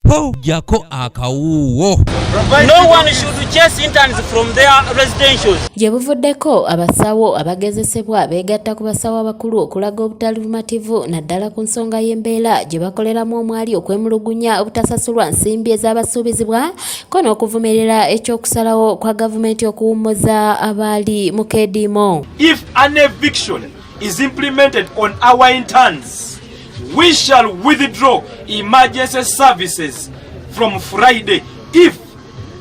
po jako akawuwo. No one should chase interns from their residentials. Gye buvuddeko abasawo abagezesebwa beegatta ku basawo abakulu okulaga obutali bumativu naddala ku nsonga y'embeera gye bakoleramu omwali okwemulugunya obutasasulwa nsimbi ez'abasuubizibwa ko n'okuvumirira ekyokusalawo kwa gavumenti okuwummuza abaali mu keediimo. If an eviction is implemented on our interns, we shall withdraw emergency services from Friday if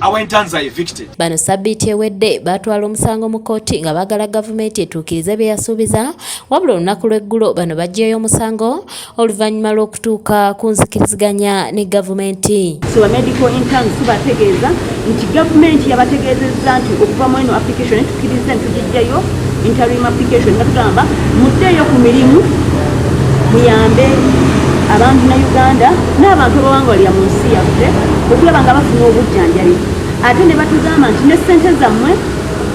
our interns are evicted. Bano sabbiiti ewedde baatwala omusango mu kkooti nga baagala gavumenti etuukirize bye yasuubiza, wabula olunaku lw'eggulo bano baggyeyo omusango oluvannyuma lw'okutuuka ku nzikiriziganya ne gavumenti. Ba medical interns tubategeeza nti gavumenti yabategeezezza nti okuva mu eno application etukkirize ntugijjayo interim application nga tugamba muddeeyo ku mirimu muyambe abantu na Uganda n'abantu abawanga balya mu nsi yaffe okulaba nga bafuna obujjanjabi ate ne batugamba nti ne ssente zammwe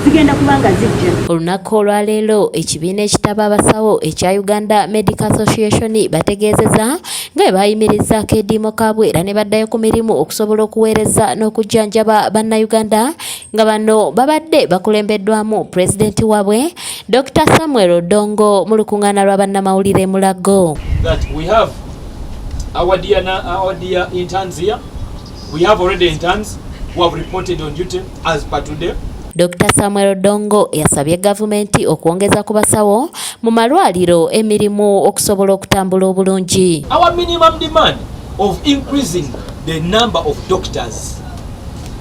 zigenda kubanga zijja. Olunaku olwaleero ekibiina ekitaba abasawo ekya Uganda Medical Association bategeezezza nga bwe baayimiriza keediimo kaabwe era ne baddayo ku mirimu okusobola okuweereza n'okujjanjaba bannayuganda nga bano babadde bakulembeddwamu pulezidenti waabwe Dr. Samuel Odongo mu lukuŋŋaana lwa bannamawulire Mulago. Our dear interns here. We have already interns who have reported on duty as per today. Dr. Samuel Odongo yasabye gavumenti okwongeza ku basawo mu malwaliro emirimu okusobola okutambula obulungi. Our minimum demand of increasing the number of doctors.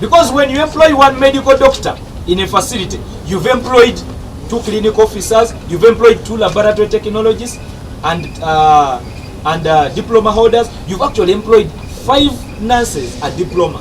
Because when you employ one medical doctor in a facility, you've employed 2 clinical officers, you've employed 2 laboratory technologists and diploma holders. You've actually employed 5 nurses at diploma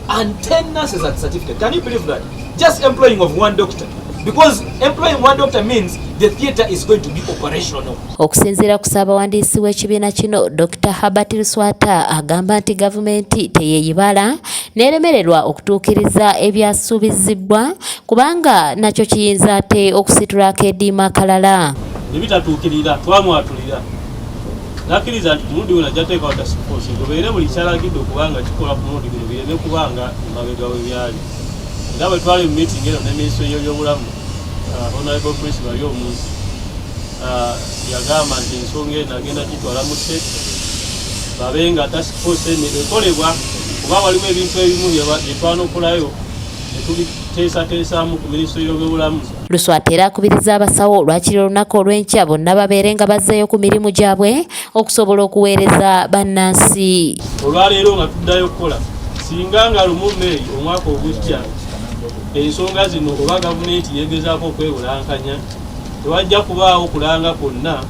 and 10 nurses at certificate. Can you believe that? Just employing of one doctor. Because employing one doctor means the theatre is going to be operational. Okusinziira ku ssaabawandiisi w'ekibiina kino Dr. Herbert Luswata agamba nti gavumenti teyeeyibala n'eremererwa okutuukiriza ebyasuubizibwa kubanga nakyo kiyinza ate okusitula akeediimo akalala. Ebitatuukirira twamwatulira nakkiriza nti mulundi wona ajja teeka watasiposi gobeere buli kyalagidde okubanga kikola ku mulundi guno bireme kubanga emabega we byali. Era bwe twali mu meeting eno ne minisitule y'ebyobulamu Honorable Prince bali omunsi yagamba nti ensonga eno agenda gitwala mu state babe nga tasipoosi eno ekolebwa kuba waliwo ebintu ebimu bye twanokolayo ne tubiteesateesaamu ku minisitule y'ebyobulamu. Luswata era akubiriza abasawo olwakiri olunaku olw'enkya bonna babeere nga bazzeeyo ku mirimu gyabwe okusobola okuweereza bannansi. Olwaleero nga tuddayo kukola singa nga Lumumbe omwaka ogujja ensonga zino oba gavumenti yegezaako okwebulankanya tewajja kubaawo kulanga kwonna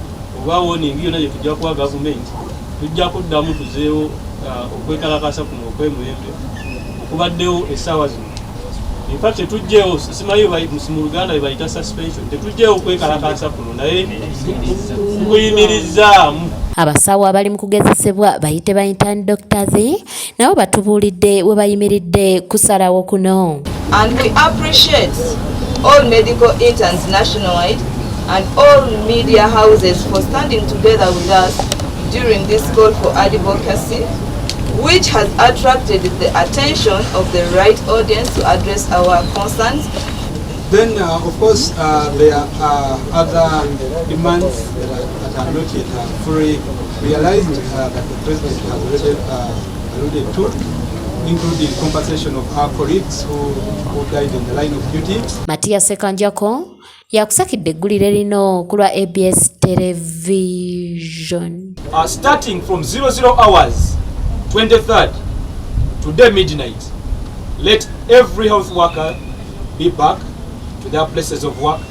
oba woningi yonna gye tujja kuwa gavumenti tujja kuddamu tuzeewo okwekalakasa kuno okw'emulembe okubaddewo essaawa zino. Infact tetujjeewo simanyi mu Luganda bayita suspension tetujjeewo okwekalakasa kuno naye tukuyimirizaamu. Abasawo abali mu kugezesebwa bayite ba intern doctors nabo batubuulidde we bayimiridde kusalawo kuno. And we appreciate all medical interns nationwide and all media houses for standing together with us during this call for advocacy, which has attracted the attention of the right audience to address our concerns. Then, of course, there are other demands that are not yet fully realized that the President has already alluded to, including compensation of our colleagues who died in the line of duty. Matia Sekanjako yakusakidde eggulire lino ku lwa ABS television. Starting from 00 hours 23rd today midnight, let every health worker be back to their places of work.